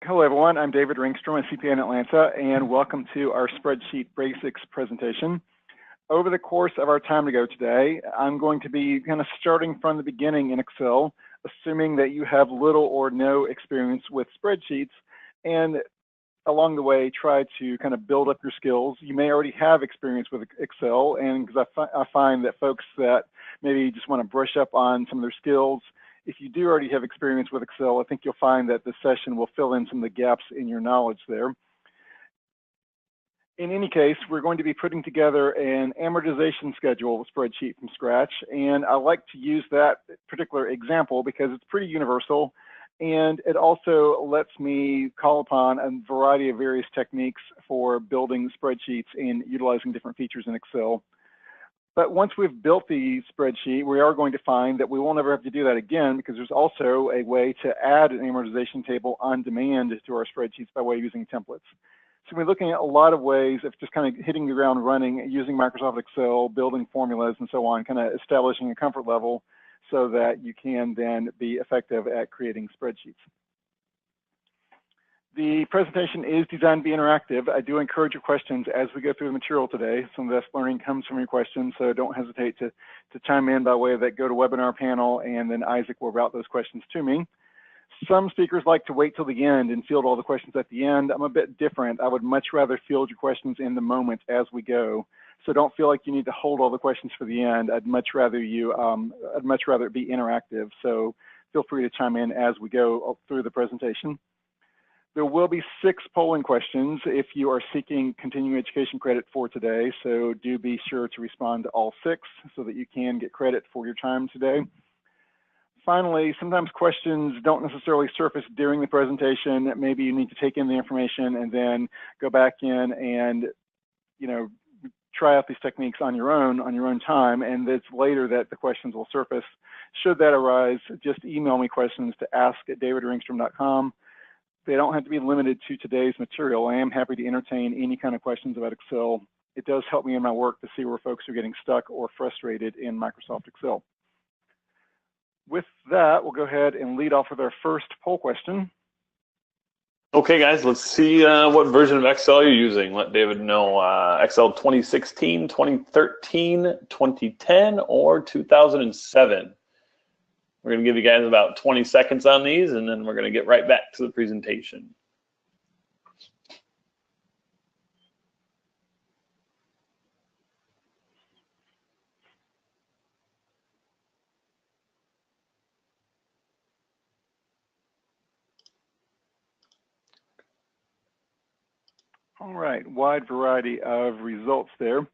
Hello everyone, I'm David Ringstrom, a CPA in Atlanta, and welcome to our Spreadsheet Basics presentation. Over the course of our time together today, I'm going to be kind of starting from the beginning in Excel, assuming that you have little or no experience with spreadsheets, and along the way try to kind of build up your skills. You may already have experience with Excel, and because I find that folks that maybe just want to brush up on some of their skills, if you do already have experience with Excel, I think you'll find that this session will fill in some of the gaps in your knowledge there. In any case, we're going to be putting together an amortization schedule spreadsheet from scratch, and I like to use that particular example because it's pretty universal, and it also lets me call upon a variety of various techniques for building spreadsheets and utilizing different features in Excel. But once we've built the spreadsheet, we are going to find that we won't ever have to do that again, because there's also a way to add an amortization table on demand to our spreadsheets by way of using templates. So we're looking at a lot of ways of just kind of hitting the ground running, using Microsoft Excel, building formulas and so on, kind of establishing a comfort level so that you can then be effective at creating spreadsheets. The presentation is designed to be interactive. I do encourage your questions as we go through the material today. Some of this learning comes from your questions, so don't hesitate to chime in by way of that GoToWebinar panel, and then Isaac will route those questions to me. Some speakers like to wait till the end and field all the questions at the end. I'm a bit different. I would much rather field your questions in the moment as we go. So don't feel like you need to hold all the questions for the end. I'd much rather it be interactive. So feel free to chime in as we go through the presentation. There will be 6 polling questions if you are seeking continuing education credit for today, so do be sure to respond to all 6 so that you can get credit for your time today. Finally, sometimes questions don't necessarily surface during the presentation. Maybe you need to take in the information and then go back in and, try out these techniques on your own time, and it's later that the questions will surface. Should that arise, just email me questions to ask@davidringstrom.com. They don't have to be limited to today's material. I am happy to entertain any kind of questions about Excel. It does help me in my work to see where folks are getting stuck or frustrated in Microsoft Excel. With that, we'll go ahead and lead off with our first poll question. Okay, guys, let's see what version of Excel you're using. Let David know. Excel 2016, 2013, 2010, or 2007. We're going to give you guys about 20 seconds on these, and then we're going to get right back to the presentation. All right, wide variety of results there.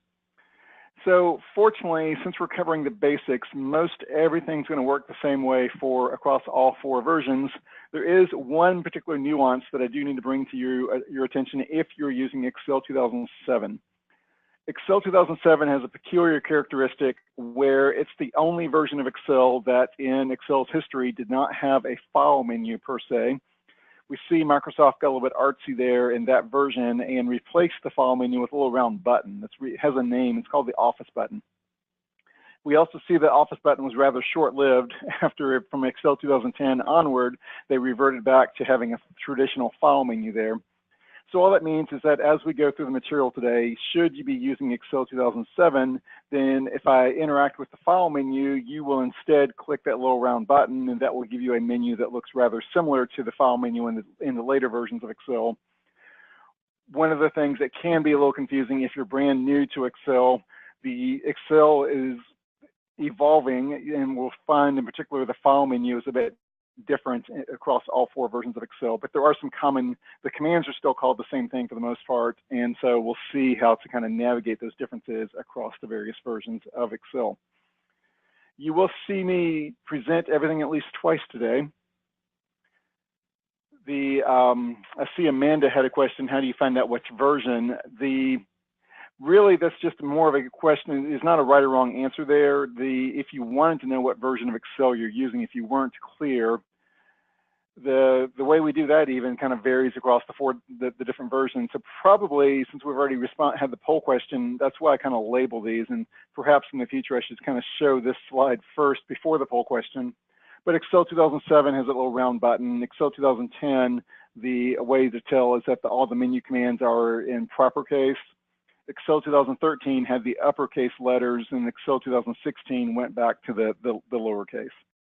So fortunately, since we're covering the basics, most everything's going to work the same way across all 4 versions. There is one particular nuance that I do need to bring to your attention if you're using Excel 2007. Excel 2007 has a peculiar characteristic where it's the only version of Excel that in Excel's history did not have a file menu per se. We see Microsoft got a little bit artsy there in that version and replaced the file menu with a little round button. It has a name. It's called the Office button. We also see the Office button was rather short-lived after, from Excel 2010 onward, they reverted back to having a traditional file menu there. So all that means is that as we go through the material today, should you be using Excel 2007, then if I interact with the file menu, you will instead click that little round button, and that will give you a menu that looks rather similar to the file menu in the later versions of Excel. One of the things that can be a little confusing if you're brand new to Excel, the Excel is evolving, and we'll find in particular the file menu is a bit different across all 4 versions of Excel, but there are some the commands are still called the same thing for the most part, and so we'll see how to kind of navigate those differences across the various versions of Excel. You will see me present everything at least twice today. I see Amanda had a question, how do you find out which version? Really, that's just more of a question. There's not a right or wrong answer there. If you wanted to know what version of Excel you're using, if you weren't clear, the way we do that even kind of varies across the different versions. So probably, since we've already had the poll question, that's why I kind of label these. And perhaps in the future, I should kind of show this slide first before the poll question. But Excel 2007 has a little round button. Excel 2010, the way to tell is that all the menu commands are in proper case. Excel 2013 had the uppercase letters, and Excel 2016 went back to the lowercase.